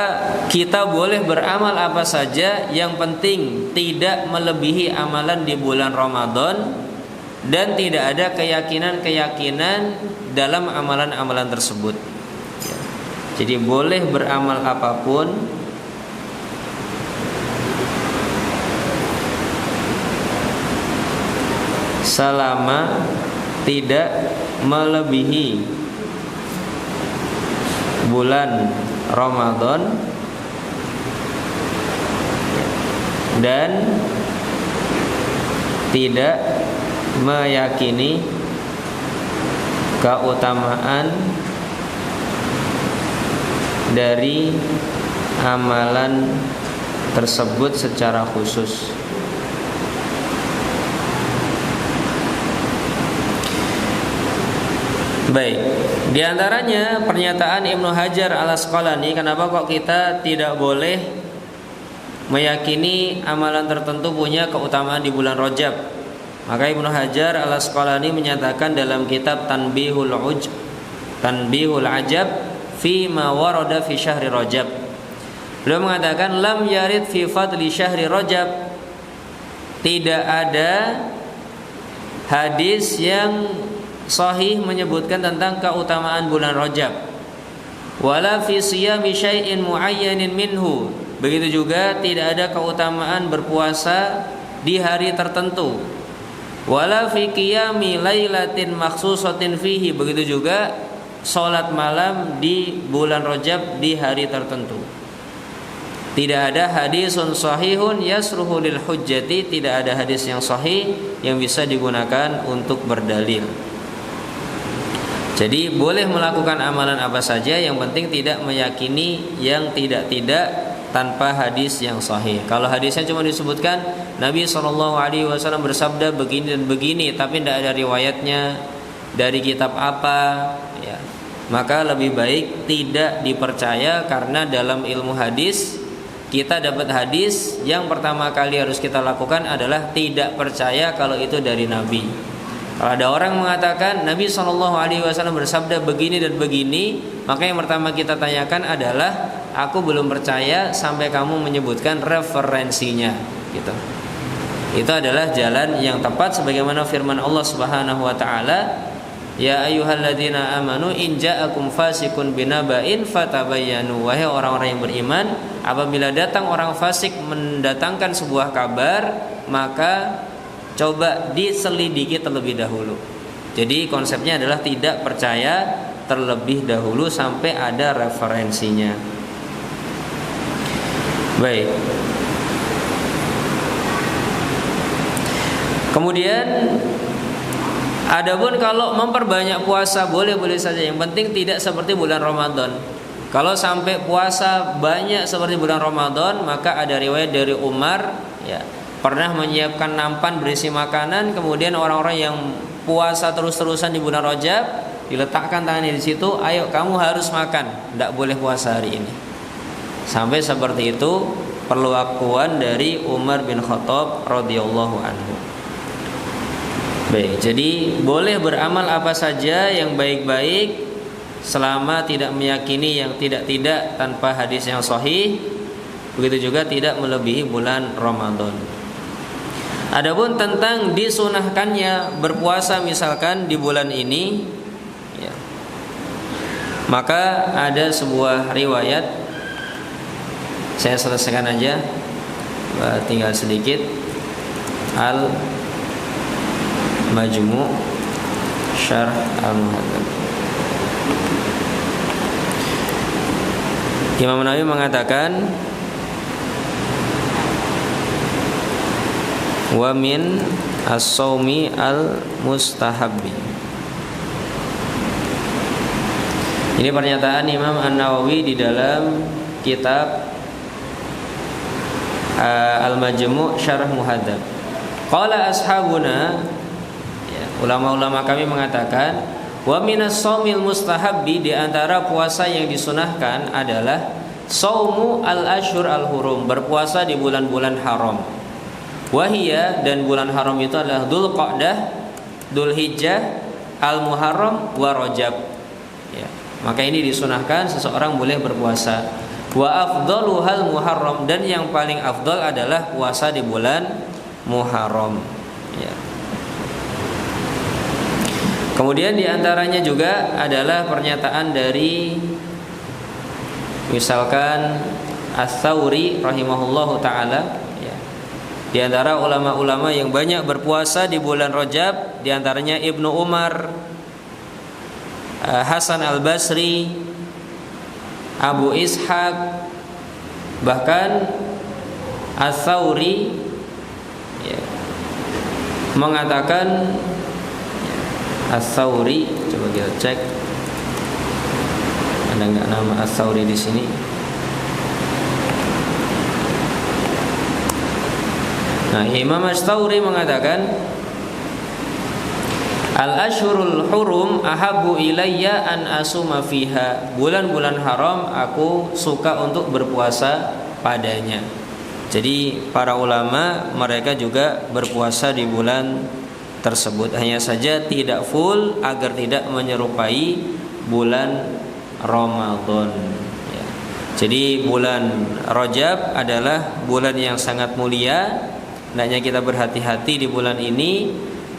Speaker 1: kita boleh beramal apa saja, yang penting tidak melebihi amalan di bulan Ramadan dan tidak ada keyakinan-keyakinan dalam amalan-amalan tersebut. Ya. Jadi boleh beramal apapun selama tidak melebihi bulan Ramadan dan tidak meyakini keutamaan dari amalan tersebut secara khusus. Baik, di antaranya pernyataan Ibnu Hajar Al-Asqalani, kenapa kok kita tidak boleh meyakini amalan tertentu punya keutamaan di bulan Rajab. Maka Ibnu Hajar Al-Asqalani menyatakan dalam kitab Tanbihul Ajab fi ma warada fi syahri Rajab. Beliau mengatakan lam yarid fi fadli syahri Rajab, tidak ada hadis yang sahih menyebutkan tentang keutamaan bulan Rajab. Wala fi siyami syai'in muayyanin minhu, begitu juga tidak ada keutamaan berpuasa di hari tertentu. Wala fi qiyami lailatin makhsusatin fihi, begitu juga salat malam di bulan Rajab di hari tertentu. Tidak ada hadisun sahihun yasruhu lil hujjati, tidak ada hadis yang sahih yang bisa digunakan untuk berdalil. Jadi boleh melakukan amalan apa saja, yang penting tidak meyakini yang tidak-tidak tanpa hadis yang sahih. Kalau hadisnya cuma disebutkan Nabi SAW bersabda begini dan begini, tapi tidak ada riwayatnya dari kitab apa, ya, maka lebih baik tidak dipercaya. Karena dalam ilmu hadis kita dapat hadis, yang pertama kali harus kita lakukan adalah tidak percaya kalau itu dari Nabi. Kalau ada orang mengatakan Nabi SAW bersabda begini dan begini, maka yang pertama kita tanyakan adalah, aku belum percaya sampai kamu menyebutkan referensinya, gitu. Itu adalah jalan yang tepat sebagaimana firman Allah Subhanahu wa taala, ya ayyuhalladzina amanu in ja'akum fasiqun binaba'in fatabayyanu, wahai orang-orang yang beriman, apabila datang orang fasik mendatangkan sebuah kabar, maka coba diselidiki terlebih dahulu. Jadi konsepnya adalah tidak percaya terlebih dahulu sampai ada referensinya. Baik. Kemudian adapun kalau memperbanyak puasa boleh-boleh saja, yang penting tidak seperti bulan Ramadan. Kalau sampai puasa banyak seperti bulan Ramadan, maka ada riwayat dari Umar, ya, pernah menyiapkan nampan berisi makanan, kemudian orang-orang yang puasa terus-terusan di bulan Rajab diletakkan tangannya di situ, ayo kamu harus makan, tidak boleh puasa hari ini. Sampai seperti itu perlakuan dari Umar bin Khattab radhiyallahu anhu. Baik, jadi boleh beramal apa saja yang baik-baik selama tidak meyakini yang tidak-tidak tanpa hadis yang sahih. Begitu juga tidak melebihi bulan Ramadan. Adapun tentang disunahkannya berpuasa misalkan di bulan ini, ya, maka ada sebuah riwayat, saya selesaikan aja, tinggal sedikit. Al-Majmu' Syarh Al-Muhadzab. Imam Nawawi mengatakan, wa min as-saumi al-mustahabbi. Ini pernyataan Imam An-Nawawi di dalam kitab Al-Majmu' Syarh Muhadzab. Qala ashabuna, ya, ulama-ulama kami mengatakan, wa minas shaumil mustahabbi, di antara puasa yang disunahkan adalah saumu al-ashhur al-hurum, berpuasa di bulan-bulan haram. Wahiyya, dan bulan haram itu adalah Dzulqa'dah, Dzulhijjah, Al-Muharram, wa Rajab. Ya, maka ini disunahkan seseorang boleh berpuasa. Wa afdaluhal Muharram, dan yang paling afdal adalah puasa di bulan Muharram. Ya. Kemudian diantaranya juga adalah pernyataan dari misalkan Ats-Tsauri rahimahullahu taala. Ya. Di antara ulama-ulama yang banyak berpuasa di bulan Rajab, di antaranya Ibnu Umar, Hasan Al-Basri, Abu Ishaq, bahkan Ats-Tsauri, ya, mengatakan, Ats-Tsauri, coba kita cek, ada nggak nama Ats-Tsauri di sini? Nah, Imam Ats-Tsauri mengatakan, al-ashhurul hurum ahabbu ilayya an asuma fiha. Bulan-bulan haram aku suka untuk berpuasa padanya. Jadi para ulama mereka juga berpuasa di bulan tersebut, hanya saja tidak full agar tidak menyerupai bulan Ramadan. Ya. Jadi bulan Rajab adalah bulan yang sangat mulia. Hendaknya kita berhati-hati di bulan ini.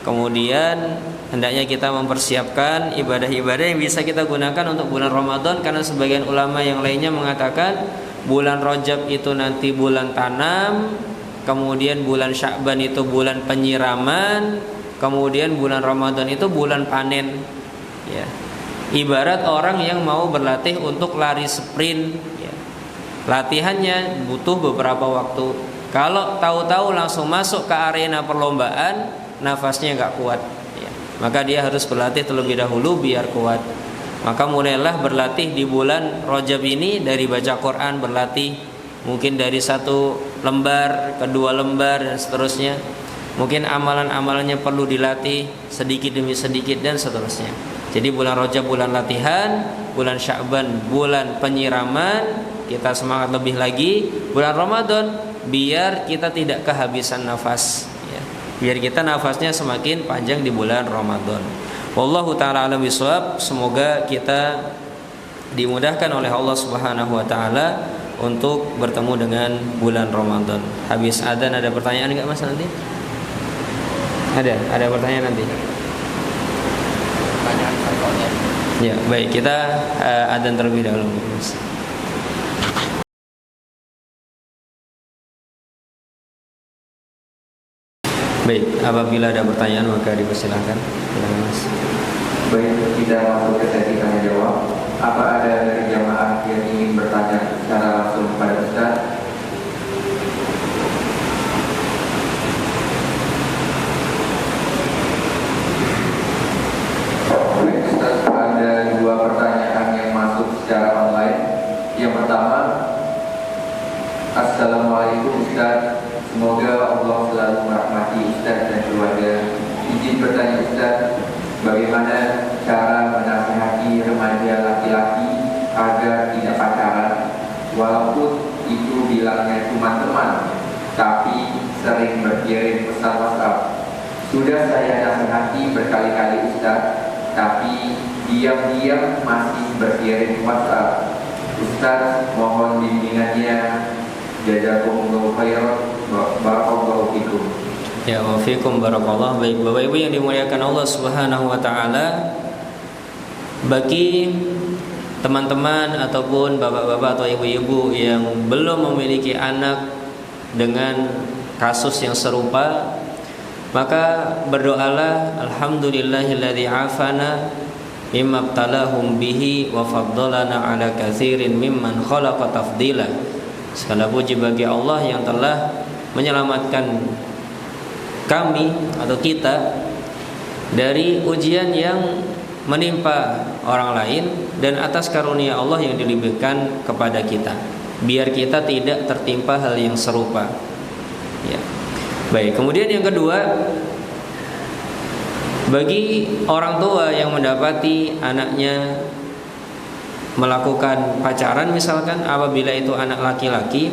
Speaker 1: Kemudian hendaknya kita mempersiapkan ibadah-ibadah yang bisa kita gunakan untuk bulan Ramadan, karena sebagian ulama yang lainnya mengatakan bulan Rajab itu nanti bulan tanam, kemudian bulan Sya'ban itu bulan penyiraman, kemudian bulan Ramadan itu bulan panen. Ya. Ibarat orang yang mau berlatih untuk lari sprint, ya. Latihannya butuh beberapa waktu. Kalau tahu-tahu langsung masuk ke arena perlombaan, nafasnya nggak kuat, ya. Maka dia harus berlatih terlebih dahulu biar kuat. Maka mulailah berlatih di bulan Rajab ini, dari baca Quran berlatih, mungkin dari 1 lembar, kedua lembar, dan seterusnya. Mungkin amalan-amalannya perlu dilatih sedikit demi sedikit dan seterusnya. Jadi bulan Rajab bulan latihan, bulan Sya'ban bulan penyiraman, kita semangat lebih lagi. Bulan Ramadan biar kita tidak kehabisan nafas, ya. Biar kita nafasnya semakin panjang di bulan Ramadan. Wallahu ta'ala a'lam bishawab. Semoga kita dimudahkan oleh Allah Subhanahu wa taala untuk bertemu dengan bulan Ramadan. Habis adzan ada pertanyaan enggak Mas nanti? Ada pertanyaan nanti.
Speaker 2: Pertanyaan contohnya.
Speaker 1: Ya, baik, kita adzan terlebih dahulu, Mas. Baik, apabila ada pertanyaan maka dipersilahkan. Silakan Mas.
Speaker 2: Baik, kita masuk ke sesi tanya jawab. Apa ada dari jamaah yang ingin bertanya secara langsung kepada Ustaz? Baik Ustaz, ada 2 pertanyaan yang masuk secara online. Yang pertama, Assalamualaikum Ustaz, semoga Allah selalu merahmati Ustaz dan keluarga. Izin bertanya Ustaz, bagaimana cara menasihati remaja laki-laki agar tidak pacaran, walaupun itu bilangnya cuma teman, tapi sering berkirim pesan WhatsApp. Sudah saya nasihati berkali-kali Ustaz, tapi diam-diam masih berkirim WhatsApp. Ustaz, mohon bimbingannya Jazakumullahu khairan. Barakallahu fikum.
Speaker 1: Ya wa fikum barakallah. Baik Bapak Ibu yang dimuliakan Allah Subhanahu wa taala, bagi teman-teman ataupun bapak-bapak atau ibu-ibu yang belum memiliki anak dengan kasus yang serupa, maka berdoalah, alhamdulillahilladzi afana mimma ibtalahum bihi wa faddalana ala katsirin mimman khalaqa tafdila. Segala puji bagi Allah yang telah menyelamatkan kami atau kita dari ujian yang menimpa orang lain dan atas karunia Allah yang dilimpahkan kepada kita, biar kita tidak tertimpa hal yang serupa. Ya. Baik, kemudian yang kedua, bagi orang tua yang mendapati anaknya melakukan pacaran misalkan, apabila itu anak laki-laki,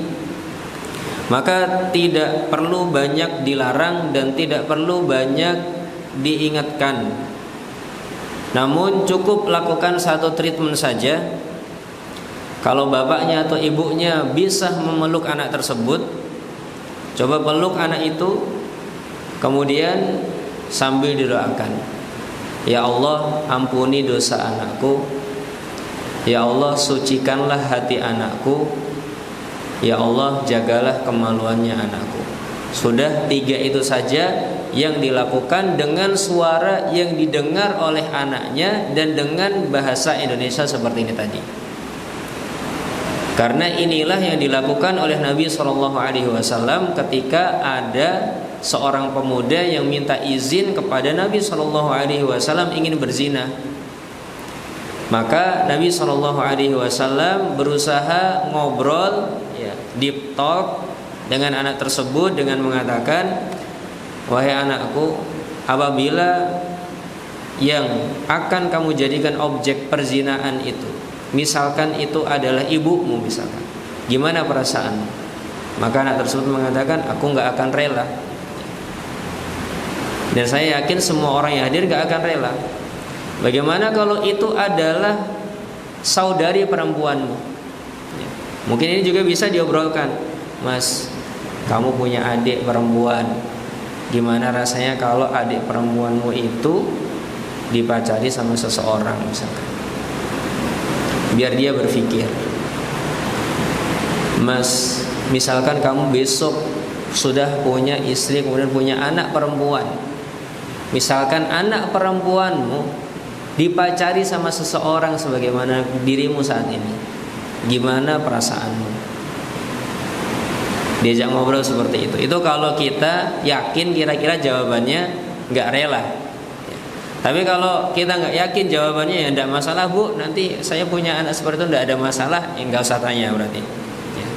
Speaker 1: maka tidak perlu banyak dilarang dan tidak perlu banyak diingatkan. Namun cukup lakukan satu treatment saja. Kalau bapaknya atau ibunya bisa memeluk anak tersebut, coba peluk anak itu, kemudian sambil didoakan, ya Allah ampuni dosa anakku, ya Allah sucikanlah hati anakku, ya Allah jagalah kemaluannya anakku. Sudah 3 itu saja yang dilakukan dengan suara yang didengar oleh anaknya dan dengan bahasa Indonesia seperti ini tadi. Karena inilah yang dilakukan oleh Nabi SAW ketika ada seorang pemuda yang minta izin kepada Nabi SAW ingin berzina. Maka Nabi SAW berusaha ngobrol, ya, deep talk dengan anak tersebut dengan mengatakan, wahai anakku, apabila yang akan kamu jadikan objek perzinaan itu, misalkan itu adalah ibumu misalkan, gimana perasaanmu? Maka anak tersebut mengatakan, aku gak akan rela. Dan saya yakin semua orang yang hadir gak akan rela. Bagaimana kalau itu adalah saudari perempuanmu? Mungkin ini juga bisa diobrolkan. Mas, kamu punya adik perempuan, gimana rasanya kalau adik perempuanmu itu dipacari sama seseorang misalkan? Biar dia berpikir. Mas, misalkan kamu besok sudah punya istri, kemudian punya anak perempuan. Misalkan anak perempuanmu dipacari sama seseorang sebagaimana dirimu saat ini, gimana perasaanmu? Diajak ngobrol seperti itu. Itu kalau kita yakin kira-kira jawabannya nggak rela. Tapi kalau kita nggak yakin jawabannya, ya nggak masalah bu, nanti saya punya anak seperti itu, nggak ada masalah, ya nggak usah tanya berarti. Ya.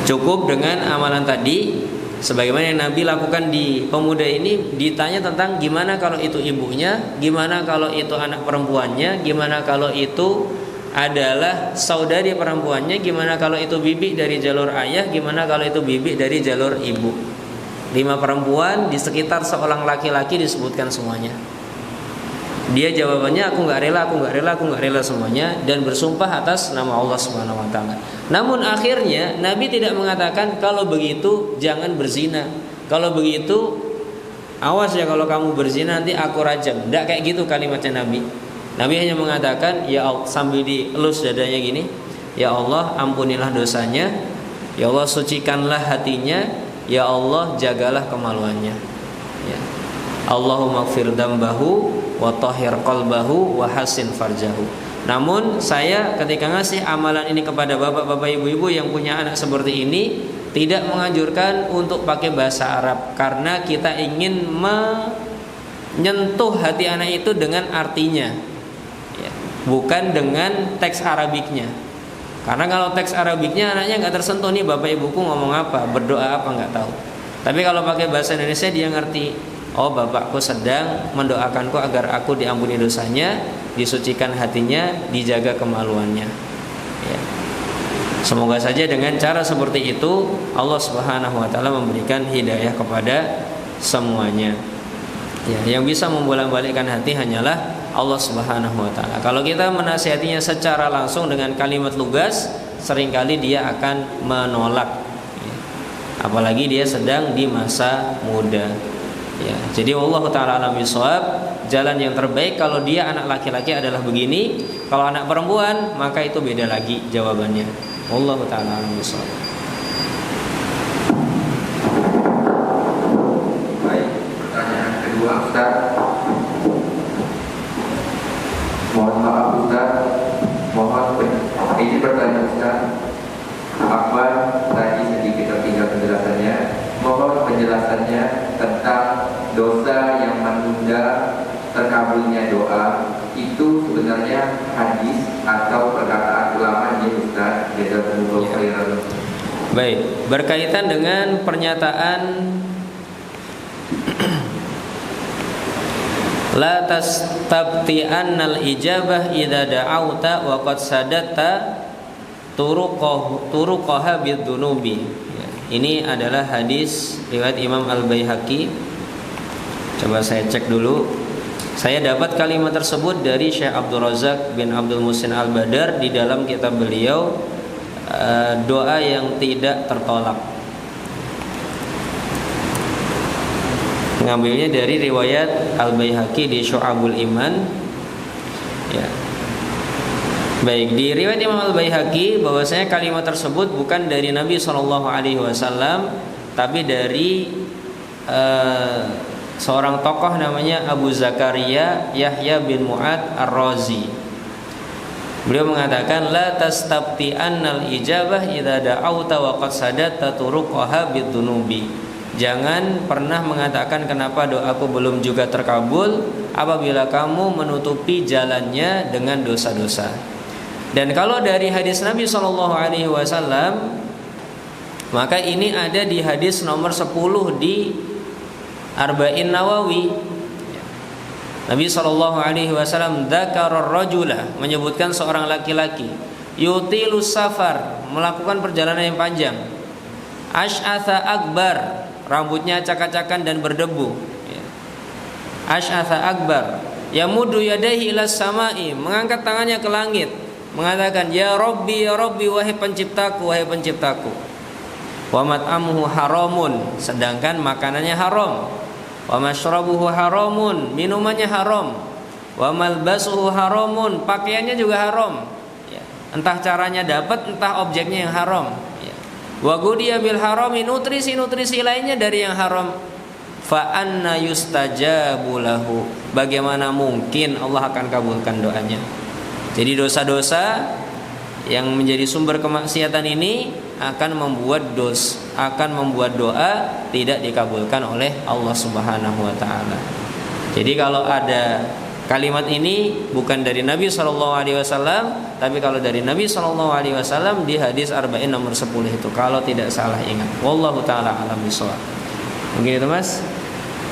Speaker 1: Cukup dengan amalan tadi, sebagaimana yang Nabi lakukan di pemuda ini. Ditanya tentang gimana kalau itu ibunya, gimana kalau itu anak perempuannya, gimana kalau itu adalah saudari perempuannya, gimana kalau itu bibi dari jalur ayah, gimana kalau itu bibi dari jalur ibu. 5 perempuan di sekitar seorang laki-laki disebutkan semuanya. Dia jawabannya aku nggak rela, aku nggak rela, aku nggak rela semuanya, dan bersumpah atas nama Allah Subhanahu Wa Taala. Namun akhirnya Nabi tidak mengatakan kalau begitu jangan berzina, kalau begitu awas ya kalau kamu berzina nanti aku rajam. Tidak kayak gitu kalimatnya Nabi. Nabi hanya mengatakan ya Allah, sambil dielus dadanya gini, ya Allah ampunilah dosanya, ya Allah sucikanlah hatinya, ya Allah jagalah kemaluannya. Ya. Allahumma gfir dambahu wa tahhir qalbahu wa hasin farjahu. Namun saya ketika ngasih amalan ini kepada bapak-bapak ibu-ibu yang punya anak seperti ini, tidak menganjurkan untuk pakai bahasa Arab, karena kita ingin menyentuh hati anak itu dengan artinya, ya, bukan dengan teks Arabiknya. Karena kalau teks Arabiknya anaknya nggak tersentuh, nih bapak ibuku ngomong apa, berdoa apa nggak tahu. Tapi kalau pakai bahasa Indonesia dia ngerti. Oh, bapakku sedang mendoakanku agar aku diampuni dosanya, disucikan hatinya, dijaga kemaluannya. Ya. Semoga saja dengan cara seperti itu Allah Subhanahu Wa Taala memberikan hidayah kepada semuanya. Ya, yang bisa membolak-balikkan hati hanyalah Allah Subhanahu Wa Taala. Kalau kita menasihatinya secara langsung dengan kalimat lugas, seringkali dia akan menolak, apalagi dia sedang di masa muda. Ya, jadi Allah Ta'ala alam bisawab, jalan yang terbaik kalau dia anak laki-laki adalah begini, kalau anak perempuan maka itu beda lagi jawabannya. Allah Ta'ala alam bisawab.
Speaker 2: Baik, pertanyaan kedua Ustaz. Mohon maaf Ustaz, ini pertanyaan Ustaz. Apa tadi sedikit tertinggal penjelasannya? Mohon penjelasannya tentang dosa yang menunda terkabulnya doa. Itu sebenarnya hadis atau perkataan ulama ya Ustaz? Jazakumullah khairan.
Speaker 1: Baik, berkaitan dengan pernyataan la tastabti'annal ijabah idza da'auta wa qad sadatta turuqaha bidzunubi. Ini adalah hadis riwayat Imam Al-Baihaqi. Coba saya cek dulu. Saya dapat kalimat tersebut dari Syekh Abdul Razak bin Abdul Muhsin Al-Badar di dalam kitab beliau doa yang tidak tertolak. Mengambilnya dari riwayat Al-Baihaqi di Syu'abul Iman. Ya. Baik, di riwayat Imam Al-Baihaqi bahwasanya kalimat tersebut bukan dari Nabi SAW, tapi dari seorang tokoh namanya Abu Zakaria Yahya bin Mu'ad Ar-Razi. Beliau mengatakan la tastabti'annal ijabah idza da'auta wa qad sadatta turuqaha bidzunubi. Jangan pernah mengatakan kenapa doaku belum juga terkabul apabila kamu menutupi jalannya dengan dosa-dosa. Dan kalau dari hadis Nabi SAW, maka ini ada di hadis nomor 10 di Arba'in Nawawi. Nabi SAW dzakarar rajula, menyebutkan seorang laki-laki yutilus safar, melakukan perjalanan yang panjang, asy'atha akbar, rambutnya acak-acakan dan berdebu, asy'atha akbar, yamudu yadayhi ilas samai, mengangkat tangannya ke langit, mengatakan ya Rabbi wahai penciptaku, wahai penciptaku. Wa mat'amuhu haramun, sedangkan makanannya haram. Wa mashrabuhu haramun, minumannya haram. Wa malbasuhu haramun, pakaiannya juga haram. Ya. Entah caranya dapat, entah objeknya yang haram. Ya. Wa gudiya bil harami, nutrisi lainnya dari yang haram. Fa anna yustajabu lahu, bagaimana mungkin Allah akan kabulkan doanya. Jadi dosa-dosa yang menjadi sumber kemaksiatan ini akan membuat doa tidak dikabulkan oleh Allah Subhanahu wa taala. Jadi kalau ada kalimat ini bukan dari Nabi SAW, tapi kalau dari Nabi SAW di hadis Arba'in nomor 10 itu, kalau tidak salah ingat. Wallahu taala alam bishawab. Mungkin itu Mas.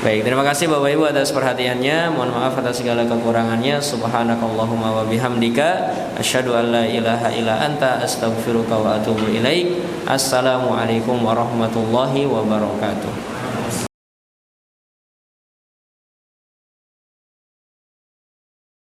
Speaker 1: Baik, terima kasih Bapak Ibu atas perhatiannya. Mohon maaf atas segala kekurangannya. Subhanakallahumma wa bihamdika asyhadu an la ilaha illa anta astaghfiruka wa atubu ilaik. Assalamualaikum warahmatullahi wabarakatuh.